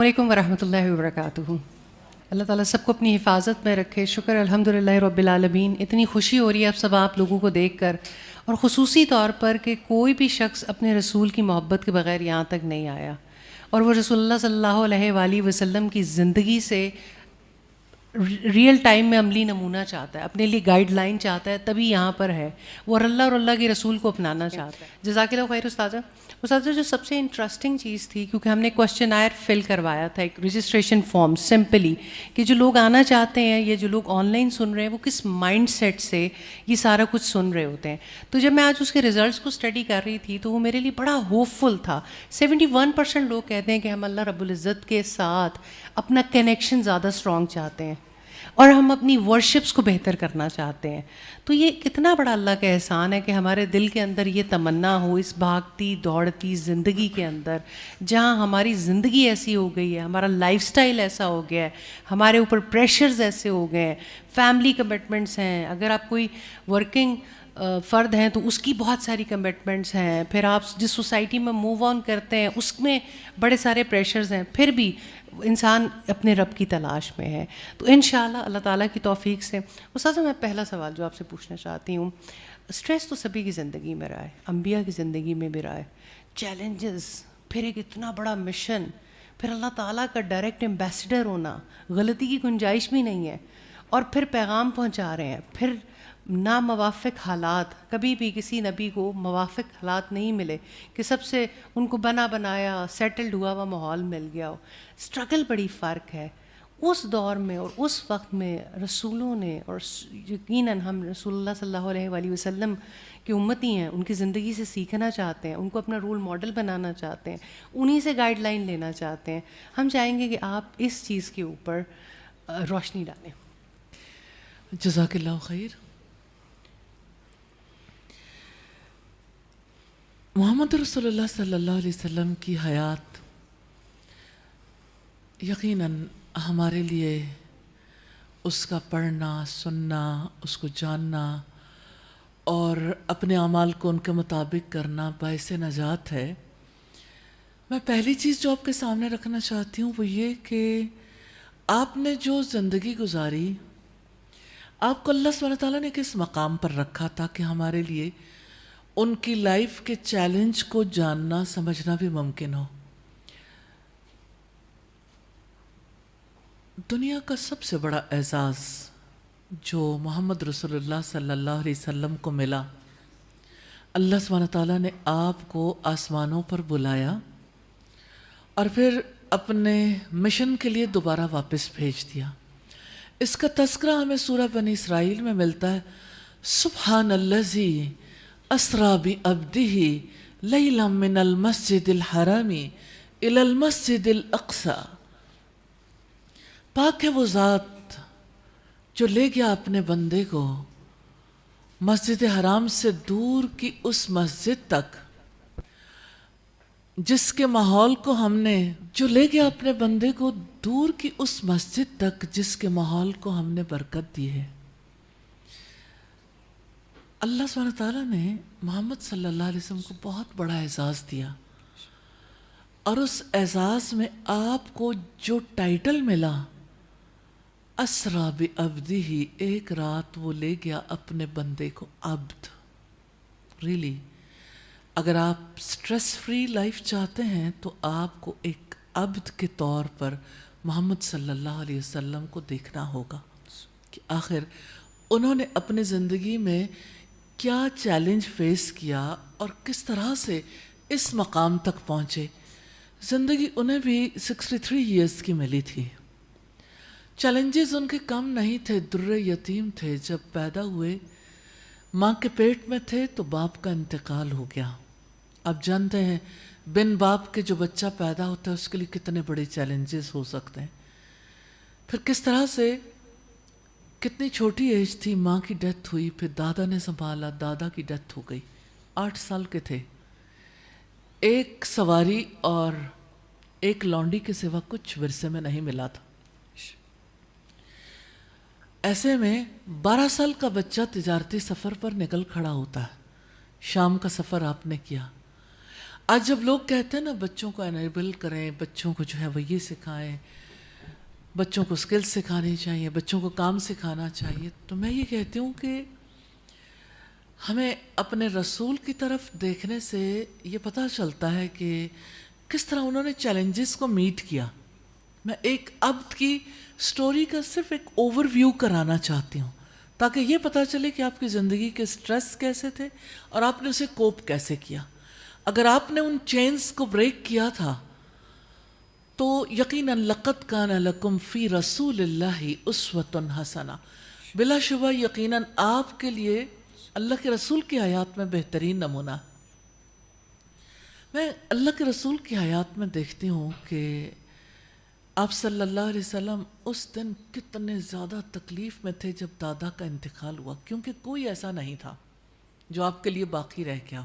علیکم ورحمۃ اللہ وبرکاتہ۔ اللہ تعالیٰ سب کو اپنی حفاظت میں رکھے۔ شکر الحمدللہ رب العالمین۔ اتنی خوشی ہو رہی ہے آپ لوگوں کو دیکھ کر، اور خصوصی طور پر کہ کوئی بھی شخص اپنے رسول کی محبت کے بغیر یہاں تک نہیں آیا، اور وہ رسول اللہ صلی اللہ علیہ وآلہ وسلم کی زندگی سے ریئل ٹائم میں عملی نمونہ چاہتا ہے، اپنے لیے گائیڈ لائن چاہتا ہے، تبھی یہاں پر ہے وہ، اور اللہ کے رسول کو اپنانا چاہتا ہے۔ جزاک اللہ خیر استاذہ۔ استاذہ جو سب سے انٹرسٹنگ چیز تھی، کیونکہ ہم نے کوشچنائر فل کروایا تھا، ایک رجسٹریشن فارم سمپلی، کہ جو لوگ آنا چاہتے ہیں یا جو لوگ آن لائن سن رہے ہیں وہ کس مائنڈ سیٹ سے یہ سارا کچھ سن رہے ہوتے ہیں۔ تو جب میں آج اس کے ریزلٹس کو اسٹڈی کر رہی تھی تو وہ میرے لیے بڑا ہوپ فل تھا۔ 71% لوگ کہتے ہیں کہ ہم اللہ رب العزت کے ساتھ اپنا کنیکشن زیادہ اسٹرانگ چاہتے ہیں، اور ہم اپنی ورشپس کو بہتر کرنا چاہتے ہیں۔ تو یہ کتنا بڑا اللہ کا احسان ہے کہ ہمارے دل کے اندر یہ تمنا ہو، اس بھاگتی دوڑتی زندگی کے اندر جہاں ہماری زندگی ایسی ہو گئی ہے، ہمارا لائف سٹائل ایسا ہو گیا ہے، ہمارے اوپر پریشرز ایسے ہو گئے ہیں، فیملی کمٹمنٹس ہیں، اگر آپ کوئی ورکنگ فرد ہیں تو اس کی بہت ساری کمٹمنٹس ہیں، پھر آپ جس سوسائٹی میں موو آن کرتے ہیں اس میں بڑے سارے پریشرز ہیں، پھر بھی انسان اپنے رب کی تلاش میں ہے۔ تو انشاءاللہ اللہ تعالیٰ کی توفیق سے استاذہ، میں پہلا سوال جو آپ سے پوچھنا چاہتی ہوں، اسٹریس تو سبھی کی زندگی میں رہا ہے، انبیاء کی زندگی میں بھی رہا ہے، چیلنجز، پھر ایک اتنا بڑا مشن، پھر اللہ تعالیٰ کا ڈائریکٹ ایمبیسڈر ہونا، غلطی کی گنجائش بھی نہیں ہے، اور پھر پیغام پہنچا رہے ہیں، پھر ناموافق حالات، کبھی بھی کسی نبی کو موافق حالات نہیں ملے کہ سب سے ان کو بنا بنایا سیٹلڈ ہوا ہوا ماحول مل گیا ہو، اسٹرگل بڑی فرق ہے۔ اس دور میں اور اس وقت میں رسولوں نے، اور یقیناً ہم رسول اللہ صلی اللہ علیہ وآلہ وسلم کی امتی ہیں، ان کی زندگی سے سیکھنا چاہتے ہیں، ان کو اپنا رول ماڈل بنانا چاہتے ہیں، انہی سے گائیڈ لائن لینا چاہتے ہیں۔ ہم چاہیں گے کہ آپ اس چیز کے اوپر روشنی ڈالیں۔ جزاک اللہ خیر۔ محمد رسول اللہ صلی اللہ علیہ وسلم کی حیات یقیناً ہمارے لیے اس کا پڑھنا، سننا، اس کو جاننا اور اپنے اعمال کو ان کے مطابق کرنا باعث نجات ہے۔ میں پہلی چیز جو آپ کے سامنے رکھنا چاہتی ہوں وہ یہ کہ آپ نے جو زندگی گزاری، آپ کو اللہ سبحانہ تعالیٰ نے کس مقام پر رکھا تاکہ ہمارے لیے ان کی لائف کے چیلنج کو جاننا سمجھنا بھی ممکن ہو۔ دنیا کا سب سے بڑا اعزاز جو محمد رسول اللہ صلی اللہ علیہ وسلم کو ملا، اللہ سبحانہ تعالیٰ نے آپ کو آسمانوں پر بلایا اور پھر اپنے مشن کے لیے دوبارہ واپس بھیج دیا۔ اس کا تذکرہ ہمیں سورہ بنی اسرائیل میں ملتا ہے، سبحان الذی اسریٰ بعبدہ لیلا من المسجد الحرام الی المسجد الاقصی۔ پاک ہے وہ ذات جو لے گیا اپنے بندے کو مسجد حرام سے دور کی اس مسجد تک جس کے ماحول کو ہم نے، جو لے گیا اپنے بندے کو دور کی اس مسجد تک جس کے ماحول کو ہم نے برکت دی ہے۔ اللہ سبحانہ تعالیٰ نے محمد صلی اللہ علیہ وسلم کو بہت بڑا اعزاز دیا، اور اس اعزاز میں آپ کو جو ٹائٹل ملا، اسریٰ بعبدہ، ایک رات وہ لے گیا اپنے بندے کو عبد۔ ریلی اگر آپ سٹریس فری لائف چاہتے ہیں تو آپ کو ایک عبد کے طور پر محمد صلی اللہ علیہ وسلم کو دیکھنا ہوگا کہ آخر انہوں نے اپنی زندگی میں کیا چیلنج فیس کیا اور کس طرح سے اس مقام تک پہنچے۔ زندگی انہیں بھی 63 ایئرز کی ملی تھی، چیلنجز ان کے کم نہیں تھے، در یتیم تھے، جب پیدا ہوئے ماں کے پیٹ میں تھے تو باپ کا انتقال ہو گیا۔ آپ جانتے ہیں بن باپ کے جو بچہ پیدا ہوتا ہے اس کے لیے کتنے بڑے چیلنجز ہو سکتے ہیں۔ پھر کس طرح سے، کتنی چھوٹی ایج تھی، ماں کی ڈیتھ ہوئی، پھر دادا نے سنبھالا، دادا کی ڈیتھ ہو گئی، 8 سال کے تھے، ایک سواری اور ایک لونڈی کے سوا کچھ ورثے میں نہیں ملا تھا۔ ایسے میں 12 سال کا بچہ تجارتی سفر پر نکل کھڑا ہوتا ہے، شام کا سفر آپ نے کیا، آج جب لوگ کہتے ہیں نا بچوں کو انیبل کریں، بچوں کو جو ہے وہ یہ سکھائیں، بچوں کو اسکلز سکھانی چاہیے، بچوں کو کام سکھانا چاہیے، تو میں یہ کہتی ہوں کہ ہمیں اپنے رسول کی طرف دیکھنے سے یہ پتہ چلتا ہے کہ کس طرح انہوں نے چیلنجز کو میٹ کیا. میں ایک عبد کی سٹوری کا صرف ایک اوور ویو کرانا چاہتی ہوں تاکہ یہ پتہ چلے کہ آپ کی زندگی کے سٹریس کیسے تھے اور آپ نے اسے کوپ کیسے کیا. اگر آپ نے ان چینز کو بریک کیا تھا تو یقیناً لقد کان لکم فی رسول اللہ اسوۃ حسنہ، بلا شبہ یقیناً آپ کے لیے اللہ کے رسول کی حیات میں بہترین نمونہ. میں اللہ کے رسول کی حیات میں دیکھتی ہوں کہ آپ صلی اللہ علیہ وسلم اس دن کتنے زیادہ تکلیف میں تھے جب دادا کا انتقال ہوا، کیونکہ کوئی ایسا نہیں تھا جو آپ کے لیے باقی رہ گیا.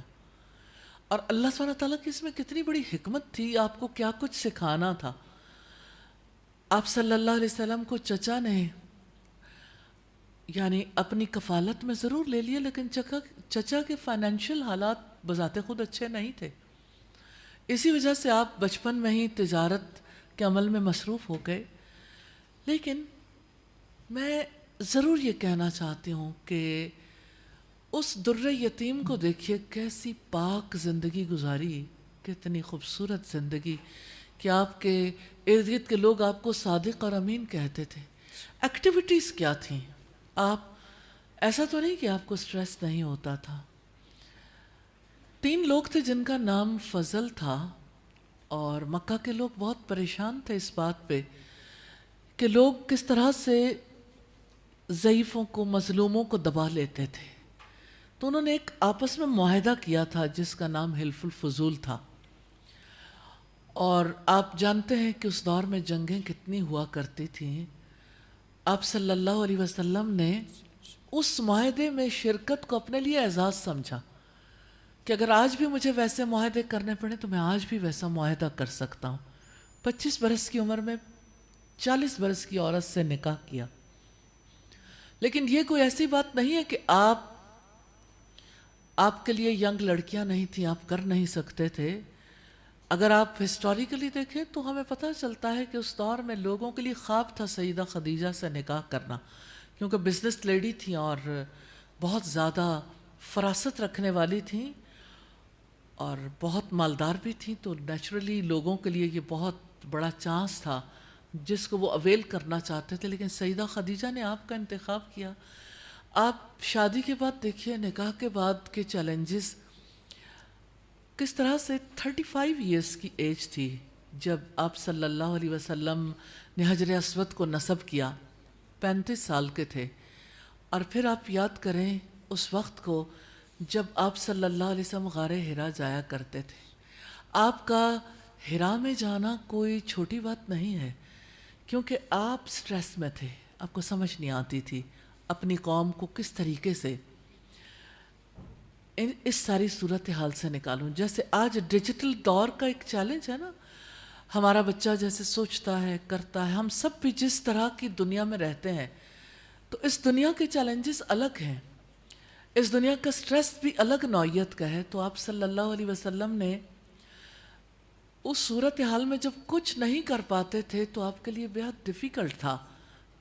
اور اللہ سبحانہ تعالیٰ کی اس میں کتنی بڑی حکمت تھی، آپ کو کیا کچھ سکھانا تھا. آپ صلی اللہ علیہ وسلم کو چچا نے یعنی اپنی کفالت میں ضرور لے لیا، لیکن چچا کے فائنینشیل حالات بذات خود اچھے نہیں تھے. اسی وجہ سے آپ بچپن میں ہی تجارت کے عمل میں مصروف ہو گئے. لیکن میں ضرور یہ کہنا چاہتی ہوں کہ اس در یتیم کو دیکھیے کیسی پاک زندگی گزاری، کتنی خوبصورت زندگی کہ آپ کے ارد گرد کے لوگ آپ کو صادق اور امین کہتے تھے. ایکٹیویٹیز کیا تھیں؟ آپ ایسا تو نہیں کہ آپ کو سٹریس نہیں ہوتا تھا. 3 لوگ تھے جن کا نام فضل تھا، اور مکہ کے لوگ بہت پریشان تھے اس بات پہ کہ لوگ کس طرح سے ضعیفوں کو، مظلوموں کو دبا لیتے تھے. تو انہوں نے ایک آپس میں معاہدہ کیا تھا جس کا نام حلف الفضول تھا. اور آپ جانتے ہیں کہ اس دور میں جنگیں کتنی ہوا کرتی تھیں. آپ صلی اللہ علیہ وسلم نے اس معاہدے میں شرکت کو اپنے لیے اعزاز سمجھا کہ اگر آج بھی مجھے ویسے معاہدے کرنے پڑے تو میں آج بھی ویسا معاہدہ کر سکتا ہوں. 25 برس کی عمر میں 40 برس کی عورت سے نکاح کیا. لیکن یہ کوئی ایسی بات نہیں ہے کہ آپ کے لیے ینگ لڑکیاں نہیں تھیں، آپ کر نہیں سکتے تھے. اگر آپ ہسٹوریکلی دیکھیں تو ہمیں پتہ چلتا ہے کہ اس دور میں لوگوں کے لیے خواب تھا سیدہ خدیجہ سے نکاح کرنا، کیونکہ بزنس لیڈی تھیں اور بہت زیادہ فراست رکھنے والی تھیں اور بہت مالدار بھی تھیں. تو نیچرلی لوگوں کے لیے یہ بہت بڑا چانس تھا جس کو وہ اویل کرنا چاہتے تھے. لیکن سیدہ خدیجہ نے آپ کا انتخاب کیا. آپ شادی کے بعد دیکھیے، نکاح کے بعد کے چیلنجز کس طرح سے. 35 ایئرس کی ایج تھی جب آپ صلی اللہ علیہ وسلم نے حجر اسود کو نصب کیا. 35 سال کے تھے. اور پھر آپ یاد کریں اس وقت کو جب آپ صلی اللہ علیہ وسلم غار حرا جایا کرتے تھے. آپ کا حرا میں جانا کوئی چھوٹی بات نہیں ہے، کیونکہ آپ سٹریس میں تھے. آپ کو سمجھ نہیں آتی تھی اپنی قوم کو کس طریقے سے اس ساری صورتحال سے نکالوں. جیسے آج ڈیجیٹل دور کا ایک چیلنج ہے نا، ہمارا بچہ جیسے سوچتا ہے، کرتا ہے، ہم سب بھی جس طرح کی دنیا میں رہتے ہیں تو اس دنیا کے چیلنجز الگ ہیں، اس دنیا کا سٹریس بھی الگ نوعیت کا ہے. تو آپ صلی اللہ علیہ وسلم نے اس صورتحال میں جب کچھ نہیں کر پاتے تھے تو آپ کے لیے بہت ڈیفیکلٹ تھا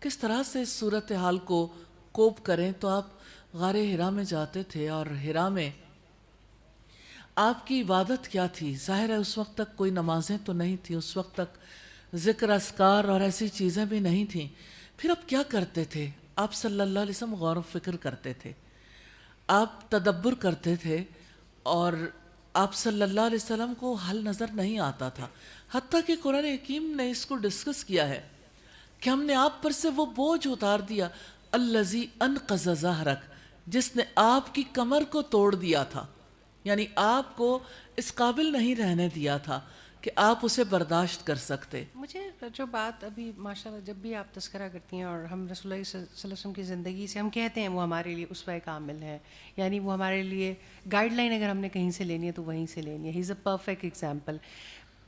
کس طرح سے اس صورتحال کو کوپ کریں. تو آپ غار حرا میں جاتے تھے اور حرا میں آپ کی عبادت کیا تھی؟ ظاہر ہے اس وقت تک کوئی نمازیں تو نہیں تھیں، اس وقت تک ذکر اذکار اور ایسی چیزیں بھی نہیں تھیں. پھر آپ کیا کرتے تھے؟ آپ صلی اللہ علیہ وسلم غور و فکر کرتے تھے، آپ تدبر کرتے تھے، اور آپ صلی اللہ علیہ وسلم کو حل نظر نہیں آتا تھا. حتیٰ کہ قرآن حکیم نے اس کو ڈسکس کیا ہے کہ ہم نے آپ پر سے وہ بوجھ اتار دیا، الذی انقض ظہرک، جس نے آپ کی کمر کو توڑ دیا تھا. یعنی آپ کو اس قابل نہیں رہنے دیا تھا کہ آپ اسے برداشت کر سکتے. مجھے جو بات ابھی ماشاءاللہ جب بھی آپ تذکرہ کرتی ہیں اور ہم رسول اللہ صلی اللہ علیہ وسلم کی زندگی سے ہم کہتے ہیں وہ ہمارے لیے اسوہ کامل ہے، یعنی وہ ہمارے لیے گائیڈ لائن اگر ہم نے کہیں سے لینی ہے تو وہیں سے لینی ہے. ہی از اے پرفیکٹ ایگزامپل.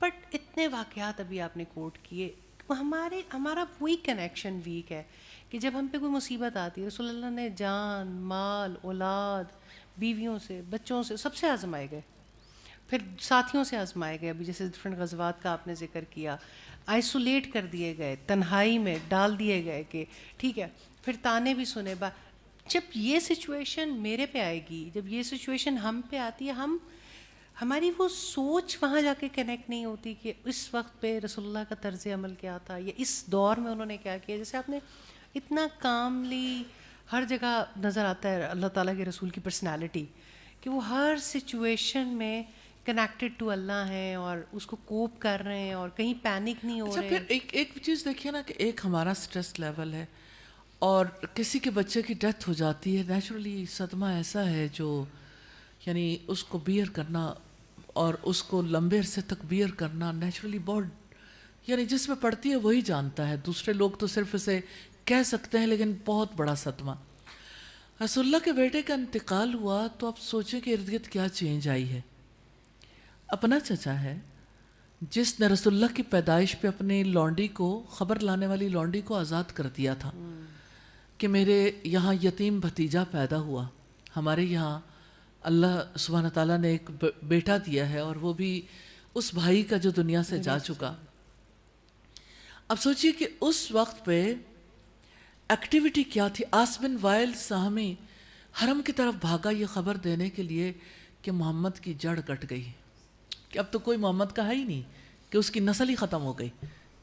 بٹ اتنے واقعات ابھی آپ نے کوٹ کیے، ہمارا وہی کنیکشن ویک ہے کہ جب ہم پہ کوئی مصیبت آتی ہے، رسول اللہ نے جان، مال، اولاد، بیویوں سے، بچوں سے، سب سے آزمائے گئے. پھر ساتھیوں سے آزمائے گئے, ابھی جیسے ڈفرینٹ غزوات کا آپ نے ذکر کیا, آئسولیٹ کر دیے گئے, تنہائی میں ڈال دیے گئے کہ ٹھیک ہے, پھر تانے بھی سنے. جب یہ سچویشن میرے پہ آئے گی, جب یہ سچویشن ہم پہ آتی ہے, ہماری وہ سوچ وہاں جا کے کنیکٹ نہیں ہوتی کہ اس وقت پہ رسول اللہ کا طرز عمل کیا تھا, یا اس دور میں انہوں نے کیا کیا. جیسے آپ نے اتنا کاملی ہر جگہ نظر آتا ہے اللہ تعالیٰ کے رسول کی پرسنالٹی, کہ وہ ہر سچویشن میں کنیکٹڈ ٹو اللہ ہیں اور اس کو کوپ کر رہے ہیں اور کہیں پینک نہیں ہو رہے. پھر ایک چیز دیکھیے نا کہ ایک ہمارا سٹریس لیول ہے, اور کسی کے بچے کی ڈیتھ ہو جاتی ہے, نیچرلی صدمہ ایسا ہے جو یعنی اس کو بیئر کرنا اور اس کو لمبے عرصے تک بیئر کرنا نیچرلی بہت, یعنی جس میں پڑتی ہے وہی جانتا ہے, دوسرے لوگ تو صرف اسے کہہ سکتے ہیں, لیکن بہت بڑا صدمہ. رسول اللہ کے بیٹے کا انتقال ہوا تو اب سوچیں کہ ارد گرد کیا چینج آئی ہے. اپنا چچا ہے جس نے رسول اللہ کی پیدائش پہ اپنی لونڈی کو, خبر لانے والی لونڈی کو آزاد کر دیا تھا کہ میرے یہاں یتیم بھتیجا پیدا ہوا, ہمارے یہاں اللہ سبحانہ تعالیٰ نے ایک بیٹا دیا ہے, اور وہ بھی اس بھائی کا جو دنیا سے جا چکا. اب سوچئے کہ اس وقت پہ ایکٹیویٹی کیا تھی. آس بن وائل سہمی حرم کی طرف بھاگا یہ خبر دینے کے لیے کہ محمد کی جڑ کٹ گئی, کہ اب تو کوئی محمد کا ہے ہی نہیں, کہ اس کی نسل ہی ختم ہو گئی,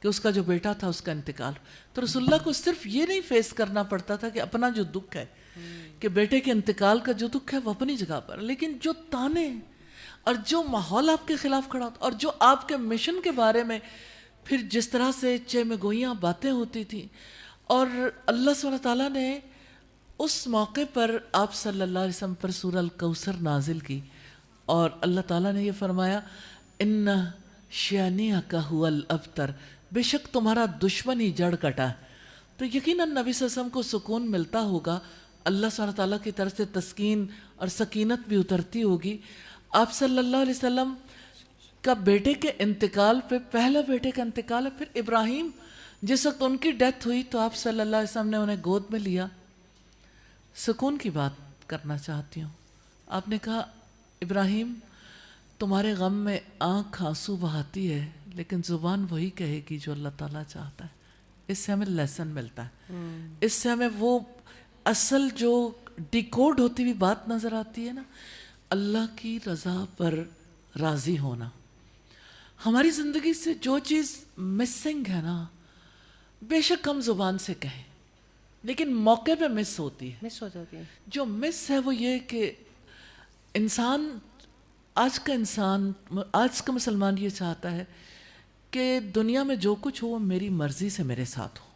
کہ اس کا جو بیٹا تھا اس کا انتقال. تو رسول اللہ کو صرف یہ نہیں فیس کرنا پڑتا تھا کہ اپنا جو دکھ ہے, کہ بیٹے کے انتقال کا جو دکھ ہے وہ اپنی جگہ پر, لیکن جو تانے اور جو ماحول آپ کے خلاف کھڑا ہوتا, اور جو آپ کے مشن کے بارے میں پھر جس طرح سے چہ گوئیاں باتیں ہوتی تھیں, اور اللہ سبحانہ تعالیٰ نے اس موقع پر آپ صلی اللہ علیہ وسلم پر سورہ الکوثر نازل کی, اور اللہ تعالیٰ نے یہ فرمایا ان شانئک ھو الابتر, بے شک تمہارا دشمن ہی جڑ کٹا. تو یقیناً نبی صلی اللہ علیہ وسلم کو سکون ملتا ہوگا, اللہ سبحانہ تعالیٰ کی طرف سے تسکین اور سکینت بھی اترتی ہوگی. آپ صلی اللہ علیہ وسلم کا بیٹے کے انتقال پہ, پہلا بیٹے کا انتقال ہے, پھر ابراہیم جس وقت ان کی ڈیتھ ہوئی تو آپ صلی اللہ علیہ وسلم نے انہیں گود میں لیا. سکون کی بات کرنا چاہتی ہوں. آپ نے کہا ابراہیم تمہارے غم میں آنکھ آنسو بہاتی ہے, لیکن زبان وہی کہے گی جو اللہ تعالیٰ چاہتا ہے. اس سے ہمیں لیسن ملتا ہے, اس سے ہمیں وہ اصل جو ڈیکوڈ ہوتی ہوئی بات نظر آتی ہے نا, اللہ کی رضا پر راضی ہونا. ہماری زندگی سے جو چیز مسنگ ہے نا, بے شک ہم زبان سے کہیں, لیکن موقع پہ مس ہوتی ہے, مس ہو جاتی ہے. جو مس ہے وہ یہ کہ انسان, آج کا مسلمان یہ چاہتا ہے کہ دنیا میں جو کچھ ہو وہ میری مرضی سے میرے ساتھ ہو.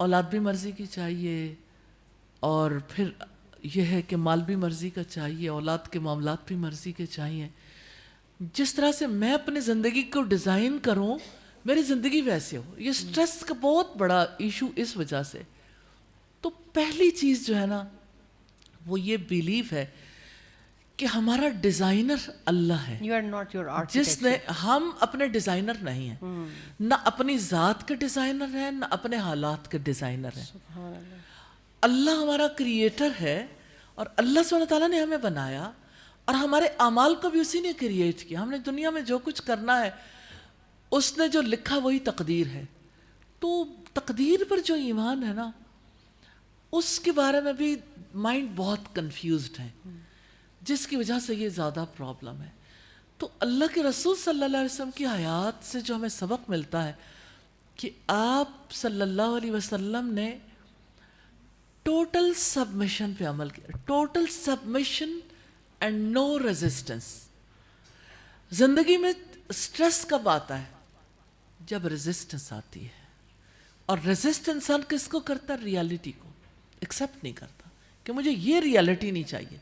اولاد بھی مرضی کی چاہیے, اور پھر یہ ہے کہ مال بھی مرضی کا چاہیے, اولاد کے معاملات بھی مرضی کے چاہیے. جس طرح سے میں اپنی زندگی کو ڈیزائن کروں میری زندگی ویسے ہو. یہ سٹریس کا بہت بڑا ایشو اس وجہ سے. تو پہلی چیز جو ہے نا وہ یہ بیلیو ہے کہ ہمارا ڈیزائنر اللہ ہے, You are not your جس نے, architect. ہم اپنے ڈیزائنر نہیں ہیں, نہ اپنی ذات کے ڈیزائنر ہیں نہ اپنے حالات کے ڈیزائنر ہیں. سبحان اللہ. اللہ ہمارا کریٹر ہے, اور اللہ سبحانہ تعالیٰ نے ہمیں بنایا, اور ہمارے اعمال کو بھی اسی نے کریٹ کیا. ہم نے دنیا میں جو کچھ کرنا ہے اس نے جو لکھا وہی تقدیر ہے. تو تقدیر پر جو ایمان ہے نا, اس کے بارے میں بھی مائنڈ بہت کنفیوزڈ ہے, جس کی وجہ سے یہ زیادہ پرابلم ہے. تو اللہ کے رسول صلی اللہ علیہ وسلم کی حیات سے جو ہمیں سبق ملتا ہے کہ آپ صلی اللہ علیہ وسلم نے ٹوٹل سبمیشن پہ عمل کیا. Total submission and no resistance. زندگی میں سٹریس کب آتا ہے؟ جب ریزسٹنس آتی ہے. اور ریزسٹ انسان کس کو کرتا ہے؟ ریالٹی کو ایکسیپٹ نہیں کرتا کہ مجھے یہ ریالٹی نہیں چاہیے,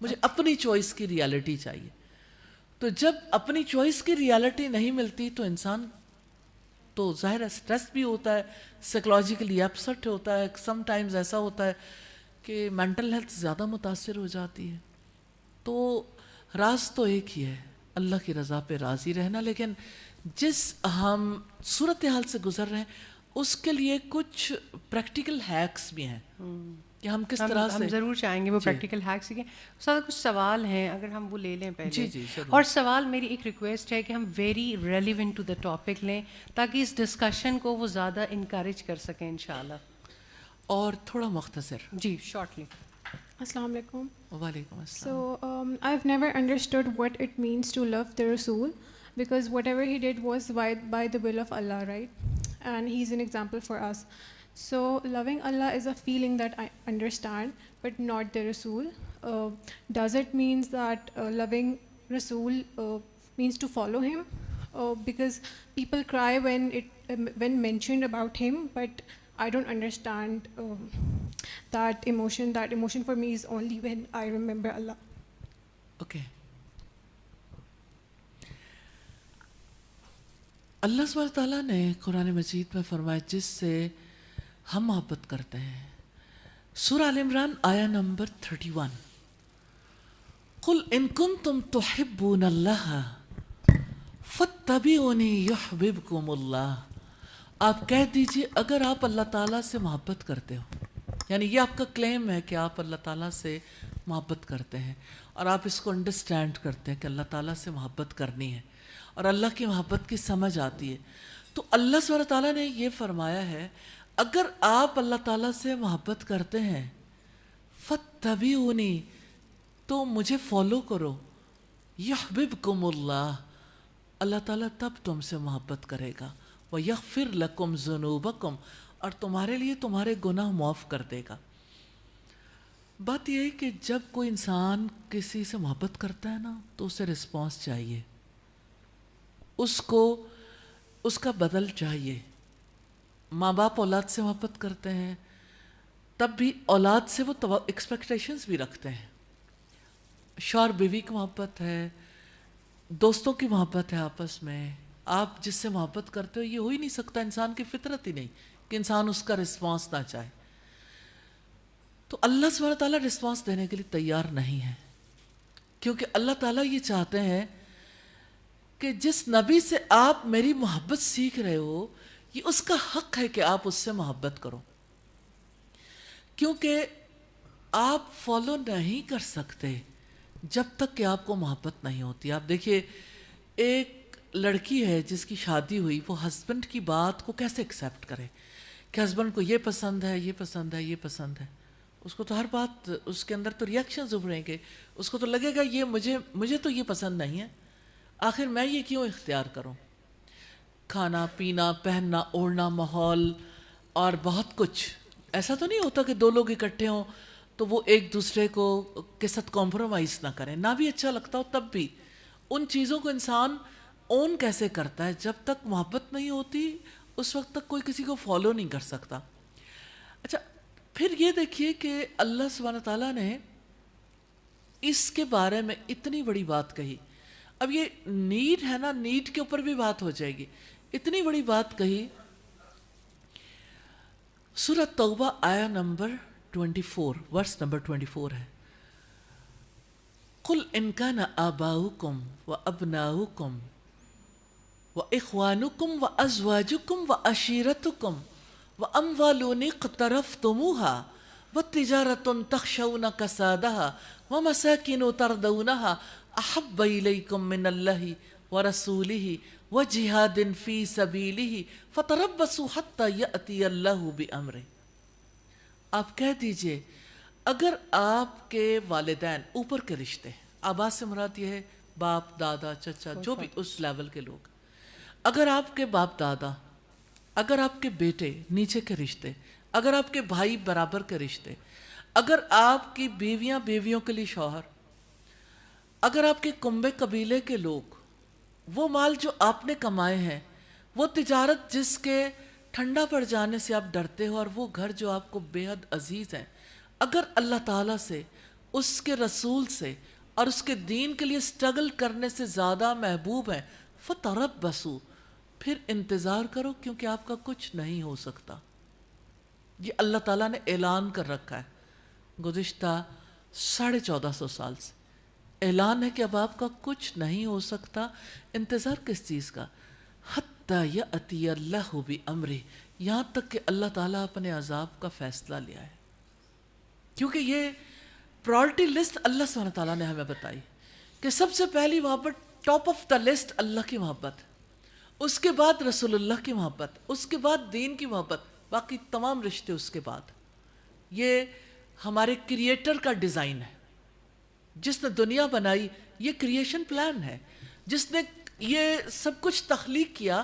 مجھے اپنی چوائس کی ریالٹی چاہیے. تو جب اپنی چوائس کی ریالٹی نہیں ملتی تو انسان تو ظاہر ہے سٹریس بھی ہوتا ہے, سائیکولوجیکلی اپسٹ ہوتا ہے, سم ٹائمز ایسا ہوتا ہے کہ مینٹل ہیلتھ زیادہ متاثر ہو جاتی ہے. تو راز تو ایک ہی ہے, اللہ کی رضا پہ راضی رہنا. لیکن جس ہم صورتحال سے گزر رہے ہیں اس کے لیے کچھ پریکٹیکل ہیکس بھی ہیں. کہ ہم کس طرح سے. ہم ضرور چاہیں گے وہ پریکٹیکل ہیک سیکھیں. سر کچھ سوال ہیں اگر ہم وہ لے لیں پہلے. جی اور سوال میری ایک ریکویسٹ ہے کہ ہم very relevant to the topic لیں تاکہ اس ڈسکشن کو وہ زیادہ انکریج کر سکیں انشاءاللہ. اور تھوڑا مختصر. جی شارٹلی. السلام علیکم. وعلیکم السلام. So I've never understood what it means to love the Rasul, because whatever he did was by the will of Allah, right? And he's an example for us. So loving Allah is a feeling that I understand, but not the Rasul. Does it means that loving Rasul means to follow him? Because people cry when mentioned about him, but I don't understand that emotion. That emotion for me is only when I remember Allah. Okay. اللہ سبحانہ تعالیٰ نے قرآن مجید میں فرمایا جس سے ہم محبت کرتے ہیں. سورہ آل عمران آیا نمبر 31. قل ان کنتم تحبون اللہ فاتبعونی یحببکم اللہ. آپ کہہ دیجئے اگر آپ اللہ تعالیٰ سے محبت کرتے ہو، یعنی یہ آپ کا کلیم ہے کہ آپ اللہ تعالیٰ سے محبت کرتے ہیں اور آپ اس کو انڈرسٹینڈ کرتے ہیں کہ اللہ تعالیٰ سے محبت کرنی ہے اور اللہ کی محبت کی سمجھ آتی ہے. تو اللہ سبحانہ تعالیٰ نے یہ فرمایا ہے اگر آپ اللہ تعالیٰ سے محبت کرتے ہیں فاتبعونی تو مجھے فالو کرو، یحببکم اللہ، اللہ تعالیٰ تب تم سے محبت کرے گا، وَيَغْفِرْ لَكُمْ ذُنُوبَكُمْ اور تمہارے لیے تمہارے گناہ معاف کر دے گا. بات یہ ہے کہ جب کوئی انسان کسی سے محبت کرتا ہے نا تو اسے رسپانس چاہیے، اس کو اس کا بدل چاہیے. ماں باپ اولاد سے محبت کرتے ہیں تب بھی اولاد سے وہ ایکسپیکٹیشنز بھی رکھتے ہیں. شوہر بیوی کی محبت ہے، دوستوں کی محبت ہے آپس میں. آپ جس سے محبت کرتے ہو یہ ہو ہی نہیں سکتا، انسان کی فطرت ہی نہیں کہ انسان اس کا رسپانس نہ چاہے. تو اللہ سبحانہ تعالیٰ رسپانس دینے کے لیے تیار نہیں ہے، کیونکہ اللہ تعالیٰ یہ چاہتے ہیں کہ جس نبی سے آپ میری محبت سیکھ رہے ہو یہ اس کا حق ہے کہ آپ اس سے محبت کرو، کیونکہ آپ فالو نہیں کر سکتے جب تک کہ آپ کو محبت نہیں ہوتی. آپ دیکھیے ایک لڑکی ہے جس کی شادی ہوئی، وہ ہسبینڈ کی بات کو کیسے ایکسیپٹ کرے کہ ہسبینڈ کو یہ پسند ہے، یہ پسند ہے، یہ پسند ہے. اس کو تو ہر بات، اس کے اندر تو ریئیکشنز ابھریں گے، اس کو تو لگے گا یہ مجھے تو یہ پسند نہیں ہے، آخر میں یہ کیوں اختیار کروں. کھانا پینا، پہننا اوڑھنا، ماحول اور بہت کچھ. ایسا تو نہیں ہوتا کہ دو لوگ اکٹھے ہوں تو وہ ایک دوسرے کو کے ساتھ کمپرومائز نہ کریں، نہ بھی اچھا لگتا ہو تب بھی. ان چیزوں کو انسان اون کیسے کرتا ہے؟ جب تک محبت نہیں ہوتی اس وقت تک کوئی کسی کو فالو نہیں کر سکتا. اچھا پھر یہ دیکھیے کہ اللہ سبحانہ تعالیٰ نے اس کے بارے میں اتنی بڑی بات کہی. اب یہ نیڈ ہے نا، نیڈ کے اوپر بھی بات ہو جائے گی. اتنی بڑی بات کہی. سورہ توبہ آیا نمبر 24 ورس نمبر 24 ہے. قل ان کان آباؤکم وابناؤکم وإخوانكم وأزواجكم وعشيرتكم وأموال اقترفتموها وتجارة تخشون كسادها ومساكن ترضونها أحب إليكم من الله ورسوله وجهاد في سبيله فتربصوا حتى يأتي الله بأمره. آپ کہہ دیجئے اگر آپ کے والدین، اوپر کے رشتے، آبا سے مراد یہ ہے باپ دادا چچا جو بھی اس لیول کے لوگ، اگر آپ کے باپ دادا، اگر آپ کے بیٹے نیچے کے رشتے، اگر آپ کے بھائی برابر کے رشتے، اگر آپ کی بیویاں بیویوں کے لیے شوہر، اگر آپ کے کنبے قبیلے کے لوگ، وہ مال جو آپ نے کمائے ہیں، وہ تجارت جس کے ٹھنڈا پڑ جانے سے آپ ڈرتے ہو، اور وہ گھر جو آپ کو بے حد عزیز ہیں، اگر اللہ تعالیٰ سے، اس کے رسول سے اور اس کے دین کے لیے سٹرگل کرنے سے زیادہ محبوب ہیں، فَتَرَبَّصُوا پھر انتظار کرو، کیونکہ آپ کا کچھ نہیں ہو سکتا. یہ اللہ تعالیٰ نے اعلان کر رکھا ہے گزشتہ 1450 سال سے. اعلان ہے کہ اب آپ کا کچھ نہیں ہو سکتا. انتظار کس چیز کا؟ حَتَّى يَأْتِيَ اللَّهُ بِأَمْرِهِ، یہاں تک کہ اللہ تعالیٰ اپنے عذاب کا فیصلہ لیا ہے. کیونکہ یہ پرائرٹی لسٹ اللہ سبحانہ تعالیٰ نے ہمیں بتائی کہ سب سے پہلی محبت، ٹاپ آف دا لسٹ اللہ کی محبت، اس کے بعد رسول اللہ کی محبت، اس کے بعد دین کی محبت، باقی تمام رشتے اس کے بعد۔ یہ ہمارے کریٹر کا ڈیزائن ہے، جس نے دنیا بنائی، یہ کریشن پلان ہے، جس نے یہ سب کچھ تخلیق کیا،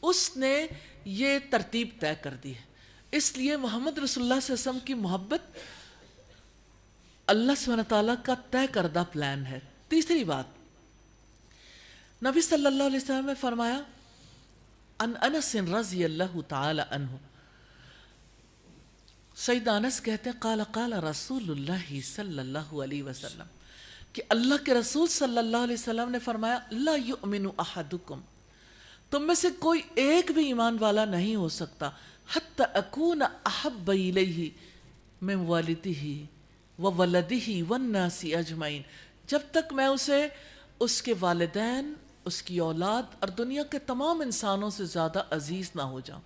اس نے یہ ترتیب طے کر دی ہے۔ اس لیے محمد رسول اللہ صلی اللہ علیہ وسلم کی محبت اللہ سبحانہ تعالیٰ کا طے کردہ پلان ہے۔ تیسری بات، نبی صلی اللہ علیہ وسلم نے فرمایا، ان انس رضی اللہ تعالی عنہ، سید انس کہتے ہیں قال قال رسول اللہ صلی اللہ علیہ وسلم، کہ اللہ کے رسول صلی اللہ علیہ وسلم نے فرمایا، لا یؤمن احدکم، تم میں سے کوئی ایک بھی ایمان والا نہیں ہو سکتا، حتی اکون احب الیہ من والدہ وولدہ والناس اجمعین، جب تک میں اسے اس کے والدین، اس کی اولاد اور دنیا کے تمام انسانوں سے زیادہ عزیز نہ ہو جاؤں۔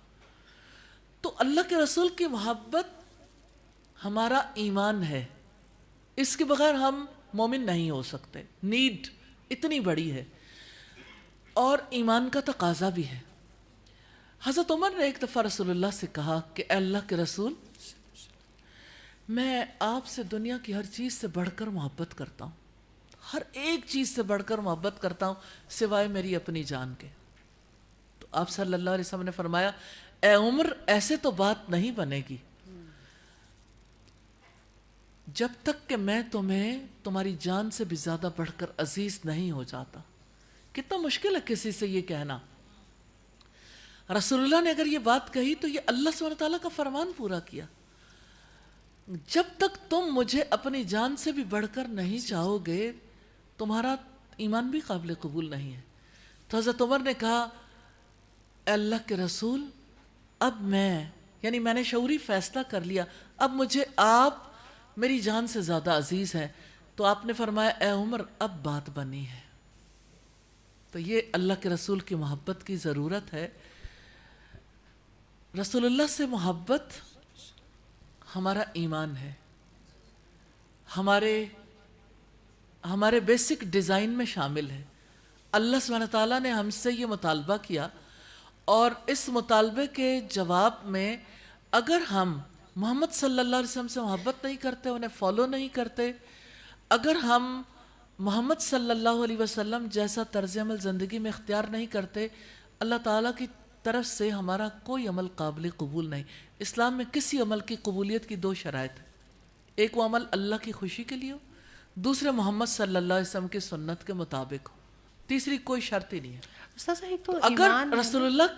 تو اللہ کے رسول کی محبت ہمارا ایمان ہے، اس کے بغیر ہم مومن نہیں ہو سکتے، نیڈ اتنی بڑی ہے اور ایمان کا تقاضا بھی ہے۔ حضرت عمر نے ایک دفعہ رسول اللہ سے کہا کہ اے اللہ کے رسول، میں آپ سے دنیا کی ہر چیز سے بڑھ کر محبت کرتا ہوں، ہر ایک چیز سے بڑھ کر محبت کرتا ہوں سوائے میری اپنی جان کے۔ تو آپ صلی اللہ علیہ وسلم نے فرمایا، اے عمر، ایسے تو بات نہیں بنے گی، جب تک کہ میں تمہیں تمہاری جان سے بھی زیادہ بڑھ کر عزیز نہیں ہو جاتا۔ کتنا مشکل ہے کسی سے یہ کہنا۔ رسول اللہ نے اگر یہ بات کہی تو یہ اللہ سبحانہ تعالیٰ کا فرمان پورا کیا، جب تک تم مجھے اپنی جان سے بھی بڑھ کر نہیں چاہو گے تمہارا ایمان بھی قابل قبول نہیں ہے۔ تو حضرت عمر نے کہا، اے اللہ کے رسول، اب یعنی میں نے شعوری فیصلہ کر لیا، اب مجھے آپ میری جان سے زیادہ عزیز ہیں۔ تو آپ نے فرمایا، اے عمر، اب بات بنی ہے۔ تو یہ اللہ کے رسول کی محبت کی ضرورت ہے۔ رسول اللہ سے محبت ہمارا ایمان ہے، ہمارے بیسک ڈیزائن میں شامل ہے۔ اللہ سبحانہ تعالیٰ نے ہم سے یہ مطالبہ کیا، اور اس مطالبے کے جواب میں اگر ہم محمد صلی اللہ علیہ وسلم سے محبت نہیں کرتے، انہیں فالو نہیں کرتے، اگر ہم محمد صلی اللہ علیہ وسلم جیسا طرز عمل زندگی میں اختیار نہیں کرتے، اللہ تعالیٰ کی طرف سے ہمارا کوئی عمل قابل قبول نہیں۔ اسلام میں کسی عمل کی قبولیت کی دو شرائط ہیں، ایک وہ عمل اللہ کی خوشی کے لیے ہو، دوسرے محمد صلی اللہ علیہ وسلم کی سنت کے مطابق ہو، تیسری کوئی شرط ہی نہیں ہے۔ استاذہ ایک تو اگر ایمان رسول اللہ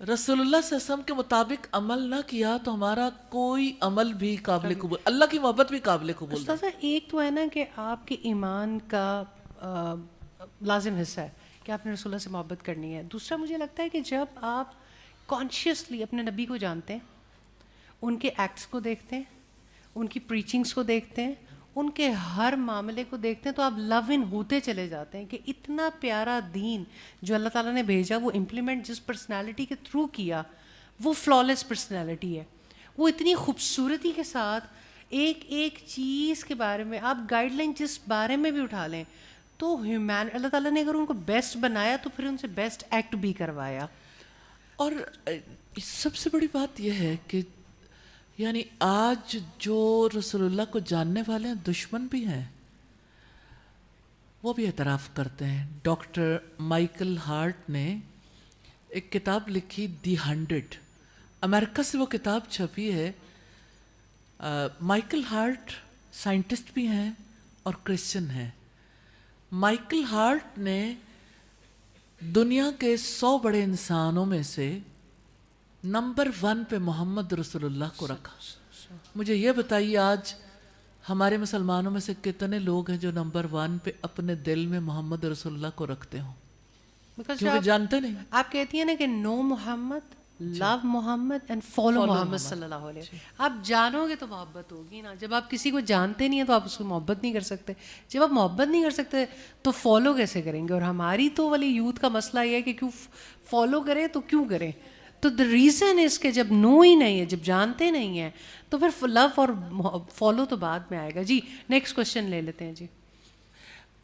صلی اللہ علیہ وسلم کے مطابق عمل نہ کیا تو ہمارا کوئی عمل بھی قابل قبول، اللہ کی محبت بھی قابل قبول نہیں۔ استاذہ ایک تو ہے نا کہ آپ کے ایمان کا لازم حصہ ہے کہ آپ نے رسول اللہ سے محبت کرنی ہے۔ دوسرا مجھے لگتا ہے کہ جب آپ کانشیسلی اپنے نبی کو جانتے ہیں، ان کے ایکٹس کو دیکھتے ہیں، ان کی پریچنگس کو دیکھتے ہیں، ان کے ہر معاملے کو دیکھتے ہیں، تو آپ لو ان ہوتے چلے جاتے ہیں کہ اتنا پیارا دین جو اللہ تعالیٰ نے بھیجا، وہ امپلیمنٹ جس پرسنالٹی کے تھرو کیا، وہ فلالیس پرسنالٹی ہے۔ وہ اتنی خوبصورتی کے ساتھ ایک ایک چیز کے بارے میں آپ گائیڈ لائن جس بارے میں بھی اٹھا لیں، تو اللہ تعالیٰ نے اگر ان کو بیسٹ بنایا تو پھر ان سے بیسٹ ایکٹ بھی کروایا۔ اور سب سے بڑی بات یہ ہے کہ یعنی آج جو رسول اللہ کو جاننے والے ہیں، دشمن بھی ہیں، وہ بھی اعتراف کرتے ہیں۔ ڈاکٹر مائیکل ہارٹ نے ایک کتاب لکھی، دی 100، امریکہ سے وہ کتاب چھپی ہے۔ مائیکل ہارٹ سائنٹسٹ بھی ہیں اور کرسچن ہیں۔ مائیکل ہارٹ نے دنیا کے 100 بڑے انسانوں میں سے نمبر 1 پہ محمد رسول اللہ کو رکھا۔ مجھے یہ بتائیے آج ہمارے مسلمانوں میں سے کتنے لوگ ہیں جو نمبر 1 پہ اپنے دل میں محمد رسول اللہ کو رکھتے ہوں؟ کیونکہ جانتے نہیں۔ آپ کہتی ہیں نا کہ نو محمد، لو محمد اینڈ فالو محمد صلی اللہ علیہ وسلم۔ آپ جانو گے تو محبت ہوگی نا۔ جب آپ کسی کو جانتے نہیں ہیں تو آپ اس کو محبت نہیں کر سکتے، جب آپ محبت نہیں کر سکتے تو فالو کیسے کریں گے؟ اور ہماری تو والی یوتھ کا مسئلہ یہ ہے کہ کیوں فالو کریں تو کیوں کریں؟ تو دا ریزن اس کہ جب نو ہی نہیں ہے, جب جانتے نہیں ہیں, تو پھر لو اور فالو تو بعد میں آئے گا. جی نیکسٹ کوشچن لے لیتے ہیں. جی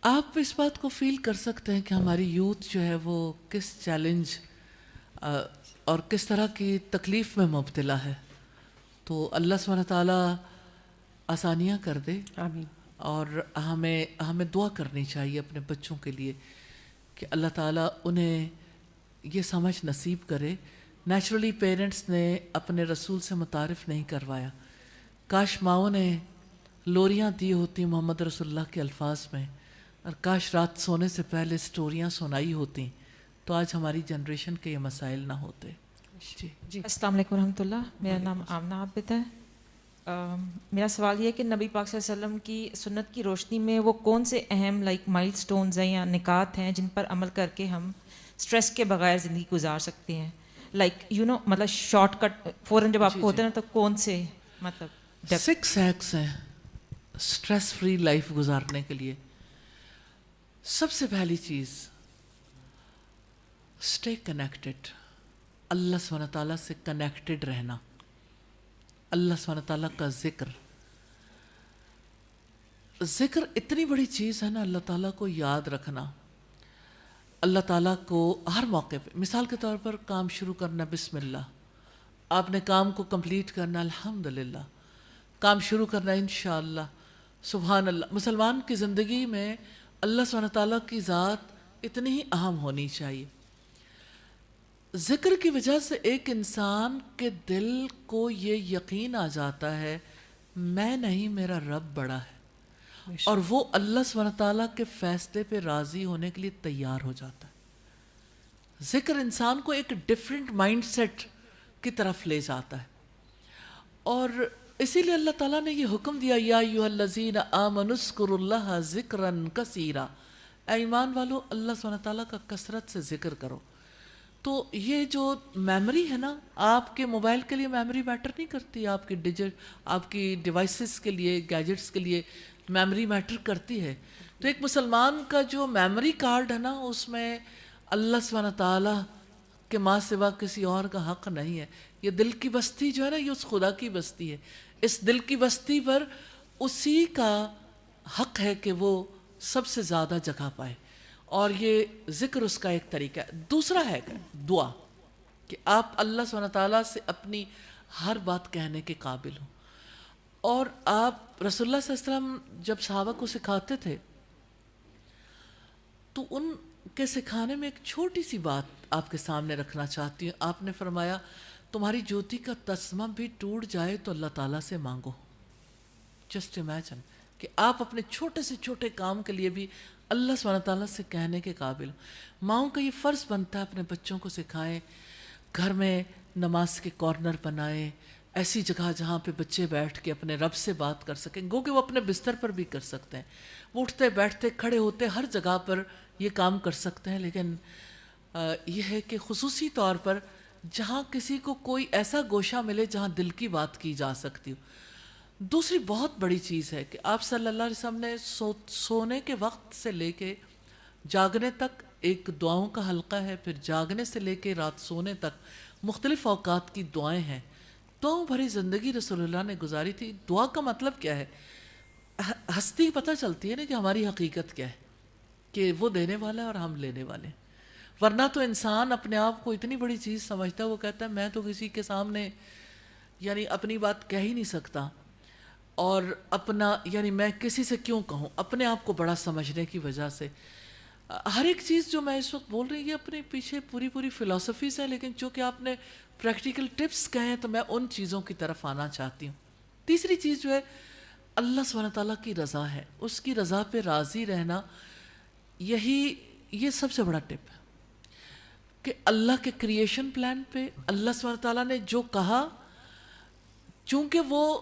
آپ اس بات کو فیل کر سکتے ہیں کہ ہماری یوتھ جو ہے وہ کس چیلنج اور کس طرح کی تکلیف میں مبتلا ہے. تو اللہ سبحانہ تعالیٰ آسانیاں کر دے. آمین. اور ہمیں دعا کرنی چاہیے اپنے بچوں کے لیے کہ اللہ تعالیٰ انہیں یہ سمجھ نصیب کرے. نیچرلی پیرنٹس نے اپنے رسول سے متعارف نہیں کروایا. کاش ماؤں نے لوریاں دی ہوتی محمد رسول اللہ کے الفاظ میں, اور کاش رات سونے سے پہلے سٹوریاں سنائی ہوتی, تو آج ہماری جنریشن کے یہ مسائل نہ ہوتے. جی السلام علیکم ورحمۃ اللہ. میرا نام آمنہ عابد ہے. میرا سوال یہ ہے کہ نبی پاک صلی اللہ علیہ وسلم کی سنت کی روشنی میں وہ کون سے اہم مائل سٹونز ہیں یا نکات ہیں جن پر عمل کر کے ہم سٹریس کے بغیر زندگی گزار سکتے ہیں, مطلب شارٹ کٹ فوراً جب آپ کو ہوتے ہیں نا, تو کون سے مطلب 6 ہیکس ہیں سٹریس فری لائف گزارنے کے لیے. سب سے پہلی چیز, اسٹے کنیکٹڈ. اللہ سبحانہ تعالیٰ سے کنیکٹڈ رہنا, اللہ سبحانہ تعالیٰ کا ذکر. ذکر اتنی بڑی چیز ہے نا, اللہ تعالیٰ کو یاد رکھنا, اللہ تعالیٰ کو ہر موقع پہ. مثال کے طور پر کام شروع کرنا بسم اللہ, آپ نے کام کو کمپلیٹ کرنا الحمدللہ, کام شروع کرنا انشاءاللہ سبحان اللہ. مسلمان کی زندگی میں اللہ سبحانہ تعالیٰ کی ذات اتنی ہی اہم ہونی چاہیے. ذکر کی وجہ سے ایک انسان کے دل کو یہ یقین آ جاتا ہے میں نہیں, میرا رب بڑا ہے, اور وہ اللہ سبحانہ تعالیٰ کے فیصلے پہ راضی ہونے کے لیے تیار ہو جاتا ہے. ذکر انسان کو ایک ڈیفرنٹ مائنڈ سیٹ کی طرف لے جاتا ہے, اور اسی لیے اللہ تعالیٰ نے یہ حکم دیا یا ایھا الذین آمنوا اذکروا اللہ ذکرا کثیرا, اے ایمان والو اللہ سبحانہ تعالیٰ کا کثرت سے ذکر کرو. تو یہ جو میموری ہے نا, آپ کے موبائل کے لیے میموری میٹر نہیں کرتی, آپ کی ڈیوائسز کے لیے, گیجٹس کے لیے میموری میٹر کرتی ہے. تو ایک مسلمان کا جو میموری کارڈ ہے نا, اس میں اللہ سبحانہ تعالیٰ کے ماں سوا کسی اور کا حق نہیں ہے. یہ دل کی بستی جو ہے نا, یہ اس خدا کی بستی ہے. اس دل کی بستی پر اسی کا حق ہے کہ وہ سب سے زیادہ جگہ پائے, اور یہ ذکر اس کا ایک طریقہ ہے. دوسرا ہے دعا, کہ آپ اللہ سبحانہ تعالیٰ سے اپنی ہر بات کہنے کے قابل ہوں. اور آپ رسول اللہ صلی اللہ علیہ وسلم جب صحابہ کو سکھاتے تھے تو ان کے سکھانے میں ایک چھوٹی سی بات آپ کے سامنے رکھنا چاہتی ہوں. آپ نے فرمایا تمہاری جوتی کا تسمہ بھی ٹوٹ جائے تو اللہ تعالیٰ سے مانگو. جسٹ امیجن کہ آپ اپنے چھوٹے سے چھوٹے کام کے لیے بھی اللہ سبحانہ تعالیٰ سے کہنے کے قابل ہوں. ماؤں کا یہ فرض بنتا ہے اپنے بچوں کو سکھائیں, گھر میں نماز کے کارنر بنائیں, ایسی جگہ جہاں پہ بچے بیٹھ کے اپنے رب سے بات کر سکیں. گو کہ وہ اپنے بستر پر بھی کر سکتے ہیں, وہ اٹھتے بیٹھتے کھڑے ہوتے ہر جگہ پر یہ کام کر سکتے ہیں. لیکن یہ ہے کہ خصوصی طور پر جہاں کسی کو کوئی ایسا گوشہ ملے جہاں دل کی بات کی جا سکتی ہو. دوسری بہت بڑی چیز ہے کہ آپ صلی اللہ علیہ وسلم نے سونے کے وقت سے لے کے جاگنے تک ایک دعاؤں کا حلقہ ہے, پھر جاگنے سے لے کے رات سونے تک مختلف اوقات کی دعائیں ہیں. دعاؤں بھری زندگی رسول اللہ نے گزاری تھی. دعا کا مطلب کیا ہے؟ ہستی پتہ چلتی ہے نا کہ ہماری حقیقت کیا ہے, کہ وہ دینے والا ہے اور ہم لینے والے ہیں. ورنہ تو انسان اپنے آپ کو اتنی بڑی چیز سمجھتا ہے, وہ کہتا ہے میں تو کسی کے سامنے یعنی اپنی بات کہہ ہی نہیں سکتا, اور اپنا یعنی میں کسی سے کیوں کہوں, اپنے آپ کو بڑا سمجھنے کی وجہ سے. ہر ایک چیز جو میں اس وقت بول رہی ہوں یہ اپنے پیچھے پوری فلسفیز ہے, لیکن چونکہ آپ نے پریکٹیکل ٹپس کہے ہیں تو میں ان چیزوں کی طرف آنا چاہتی ہوں. تیسری چیز جو ہے اللہ سبحانہ تعالیٰ کی رضا ہے, اس کی رضا پہ راضی رہنا, یہ سب سے بڑا ٹپ ہے کہ اللہ کے کریشن پلان پہ اللہ سبحانہ تعالیٰ نے جو کہا, چونکہ وہ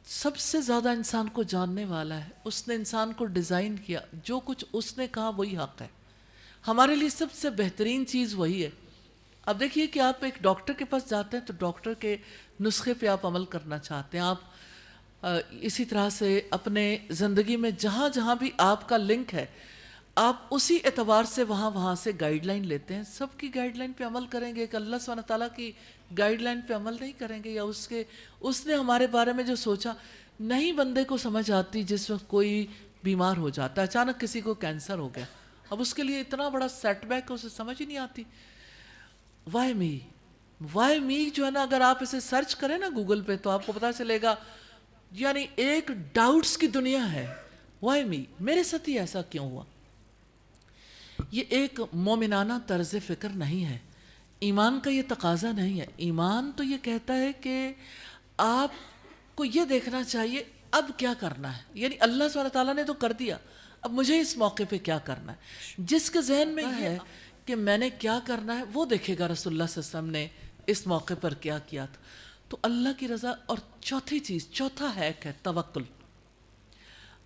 سب سے زیادہ انسان کو جاننے والا ہے, اس نے انسان کو ڈیزائن کیا, جو کچھ اس نے کہا وہی حق ہے. ہمارے لیے سب سے بہترین چیز وہی ہے. اب دیکھیے کہ آپ ایک ڈاکٹر کے پاس جاتے ہیں تو ڈاکٹر کے نسخے پہ آپ عمل کرنا چاہتے ہیں. آپ اسی طرح سے اپنے زندگی میں جہاں جہاں بھی آپ کا لنک ہے, آپ اسی اعتبار سے وہاں سے گائیڈ لائن لیتے ہیں. سب کی گائیڈ لائن پہ عمل کریں گے کہ اللہ سبحانہ تعالیٰ کی گائیڈ لائن پہ عمل نہیں کریں گے, یا اس نے ہمارے بارے میں جو سوچا نہیں بندے کو سمجھ آتی. جس وقت کوئی بیمار ہو جاتا ہے, اچانک کسی کو کینسر ہو گیا, اب اس کے لیے اتنا بڑا سیٹ بیک ہے, اسے سمجھ ہی نہیں آتی. وائی می جو ہے نا, اگر آپ اسے سرچ کریں نا گوگل پہ تو آپ کو پتہ چلے گا, یعنی ایک ڈاؤٹس کی دنیا ہے. وائی می, میرے ساتھ ہی ایسا کیوں ہوا؟ یہ ایک مومنانہ طرز فکر نہیں ہے, ایمان کا یہ تقاضا نہیں ہے. ایمان تو یہ کہتا ہے کہ آپ کو یہ دیکھنا چاہیے اب کیا کرنا ہے, یعنی اللہ سبحانہ تعالیٰ نے تو کر دیا, اب مجھے اس موقع پہ کیا کرنا ہے. جس کے ذہن میں یہ ہے کہ میں نے کیا کرنا ہے وہ دیکھے گا رسول اللہ صلی اللہ علیہ وسلم نے اس موقع پر کیا کیا تھا. تو اللہ کی رضا. اور چوتھا ہیک ہے توکل.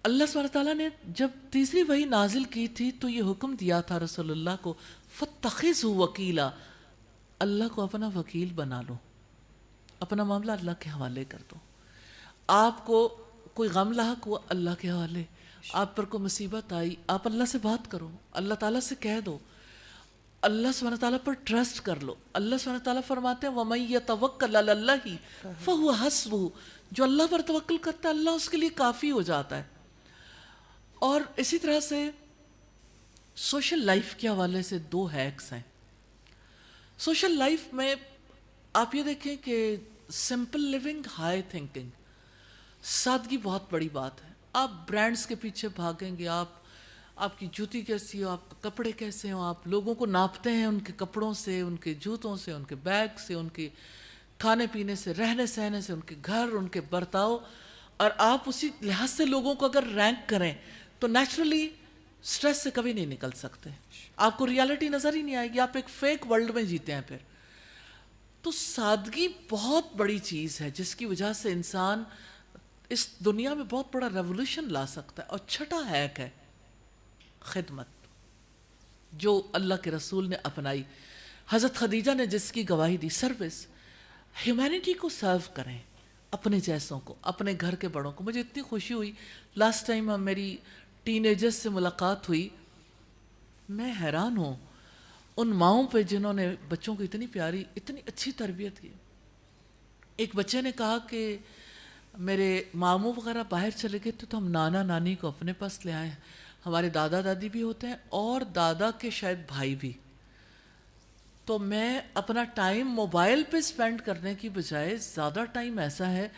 اللہ سبحانہ تعالیٰ نے جب تیسری وحی نازل کی تھی تو یہ حکم دیا تھا رسول اللہ کو, فَاتَّخِذْهُ وَكِيلًا, اللہ کو اپنا وکیل بنا لو, اپنا معاملہ اللہ کے حوالے کر دو. آپ کو کوئی غم لاحق ہوا, اللہ کے حوالے. آپ پر کوئی مصیبت آئی, آپ اللہ سے بات کرو, اللہ تعالیٰ سے کہہ دو, اللہ سبحانہ تعالیٰ پر ٹرسٹ کر لو. اللہ سبحانہ تعالیٰ فرماتے ہیں وَمَن يَتَوَكَّلْ عَلَى اللَّهِ فَهُوَ حَسْبُهُ, جو اللہ پر توکل کرتا ہے اللہ اس کے لیے کافی ہو جاتا ہے. اور اسی طرح سے سوشل لائف کے حوالے سے 2 ہیکس ہیں. سوشل لائف میں آپ یہ دیکھیں کہ سمپل لیونگ, ہائی تھنکنگ, سادگی بہت بڑی بات ہے. آپ برانڈز کے پیچھے بھاگیں گے, آپ کی جوتی کیسی ہو, آپ کے کپڑے کیسے ہوں, آپ لوگوں کو ناپتے ہیں ان کے کپڑوں سے, ان کے جوتوں سے, ان کے بیگ سے, ان کے کھانے پینے سے, رہنے سہنے سے, ان کے گھر, ان کے برتاؤ, اور آپ اسی لحاظ سے لوگوں کو اگر رینک کریں تو نیچرلی سٹریس سے کبھی نہیں نکل سکتے. آپ کو ریالٹی نظر ہی نہیں آئے گی, آپ ایک فیک ورلڈ میں جیتے ہیں. پھر تو سادگی بہت بڑی چیز ہے جس کی وجہ سے انسان اس دنیا میں بہت بڑا ریولوشن لا سکتا ہے. اور چھٹا ہیک ہے خدمت, جو اللہ کے رسول نے اپنائی. حضرت خدیجہ نے جس کی گواہی دی, سروس, ہیومینٹی کو سرو کریں, اپنے جیسوں کو, اپنے گھر کے بڑوں کو. مجھے اتنی خوشی ہوئی لاسٹ ٹائم میری ٹین ایجرز سے ملاقات ہوئی, میں حیران ہوں ان ماؤں پہ جنہوں نے بچوں کو اتنی پیاری, اتنی اچھی تربیت کی. ایک بچے نے کہا کہ میرے ماموں وغیرہ باہر چلے گئے تو ہم نانا نانی کو اپنے پاس لے آئے. ہمارے دادا دادی بھی ہوتے ہیں اور دادا کے شاید بھائی بھی. تو میں اپنا ٹائم موبائل پہ سپینڈ کرنے کی بجائے زیادہ ٹائم ایسا ہے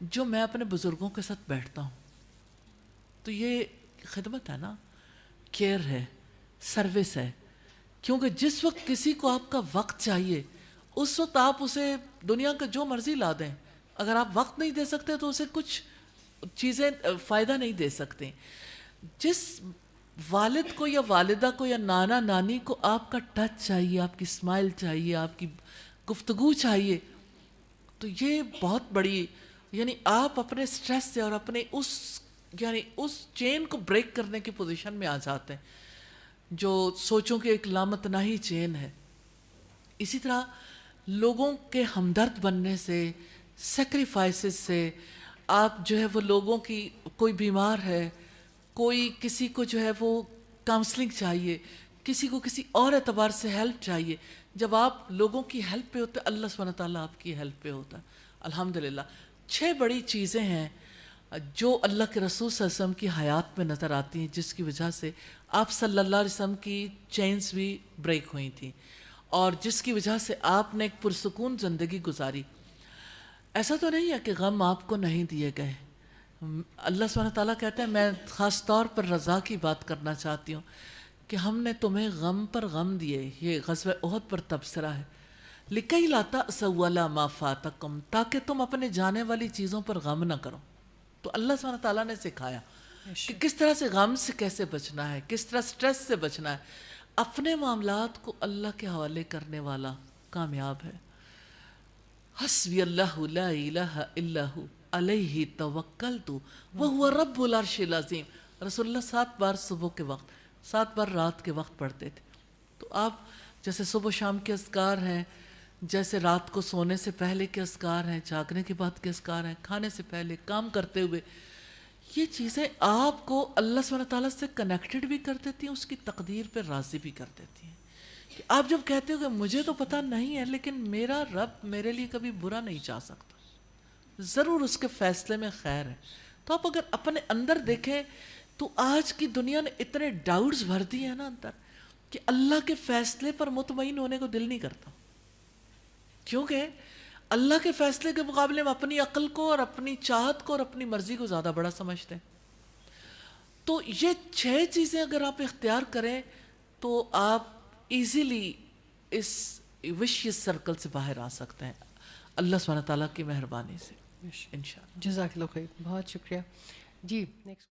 جو میں اپنے بزرگوں کے ساتھ بیٹھتا ہوں. تو یہ خدمت ہے نا, کیئر ہے, سروس ہے. کیونکہ جس وقت کسی کو آپ کا وقت چاہیے اس وقت آپ اسے دنیا کا جو مرضی لا دیں, اگر آپ وقت نہیں دے سکتے تو اسے کچھ چیزیں فائدہ نہیں دے سکتے. جس والد کو یا والدہ کو یا نانا نانی کو آپ کا ٹچ چاہیے, آپ کی اسمائل چاہیے, آپ کی گفتگو چاہیے, تو یہ بہت بڑی, یعنی آپ اپنے سٹریس سے اور اپنے اس چین کو بریک کرنے کی پوزیشن میں آ جاتے ہیں جو سوچوں کہ ایک لامتناہی چین ہے. اسی طرح لوگوں کے ہمدرد بننے سے, سیکریفائسز سے, آپ جو ہے وہ لوگوں کی, کوئی بیمار ہے, کوئی کسی کو جو ہے وہ کاؤنسلنگ چاہیے, کسی کو کسی اور اعتبار سے ہیلپ چاہیے, جب آپ لوگوں کی ہیلپ پہ ہوتے ہیں اللہ سبحانہ تعالیٰ آپ کی ہیلپ پہ ہوتا ہے. الحمدللہ 6 بڑی چیزیں ہیں جو اللہ کے رسول صلی اللہ علیہ وسلم کی حیات میں نظر آتی ہیں, جس کی وجہ سے آپ صلی اللہ علیہ وسلم کی چینز بھی بریک ہوئی تھیں اور جس کی وجہ سے آپ نے ایک پرسکون زندگی گزاری. ایسا تو نہیں ہے کہ غم آپ کو نہیں دیے گئے. اللہ سبحانہ تعالیٰ کہتے ہیں میں خاص طور پر رضا کی بات کرنا چاہتی ہوں کہ ہم نے تمہیں غم پر غم دیے. یہ غزوہ احد پر تبصرہ ہے. لِكَيْ لَا تَأْسَوْا عَلَىٰ مَا فَاتَكُمْ, تاکہ تم اپنے جانے والی چیزوں پر غم نہ کرو. تو اللہ سبحانہ تعالیٰ نے سکھایا کہ کس طرح سے غم سے کیسے بچنا ہے, کس طرح سٹریس سے بچنا ہے. اپنے معاملات کو اللہ کے حوالے کرنے والا کامیاب ہے. حسبی اللہ لا الہ الا ہو علیہ توکلت وہو رب العرش العظیم. رسول اللہ 7 بار صبح کے وقت, 7 بار رات کے وقت پڑھتے تھے. تو آپ جیسے صبح شام کے اذکار ہیں, جیسے رات کو سونے سے پہلے کے اذکار ہیں, جاگنے کے بعد کے اذکار ہیں, کھانے سے پہلے, کام کرتے ہوئے, یہ چیزیں آپ کو اللہ سبحانہ تعالیٰ سے کنیکٹڈ بھی کر دیتی ہیں, اس کی تقدیر پہ راضی بھی کر دیتی ہیں. کہ آپ جب کہتے ہو کہ مجھے تو پتہ نہیں ہے لیکن میرا رب میرے لیے کبھی برا نہیں چاہ سکتا, ضرور اس کے فیصلے میں خیر ہے. تو آپ اگر اپنے اندر دیکھیں تو آج کی دنیا نے اتنے ڈاؤٹس بھر دیے ہیں نا اندر کہ اللہ کے فیصلے پر مطمئن ہونے کو دل نہیں کرتا, کیونکہ اللہ کے فیصلے کے مقابلے میں اپنی عقل کو اور اپنی چاہت کو اور اپنی مرضی کو زیادہ بڑا سمجھتے ہیں. تو یہ 6 چیزیں اگر آپ اختیار کریں تو آپ ایزیلی اس وشیس سرکل سے باہر آ سکتے ہیں اللہ سبحانہ تعالیٰ کی مہربانی سے انشاءاللہ. جزاک اللہ خیر, بہت شکریہ. جی نیکسٹ.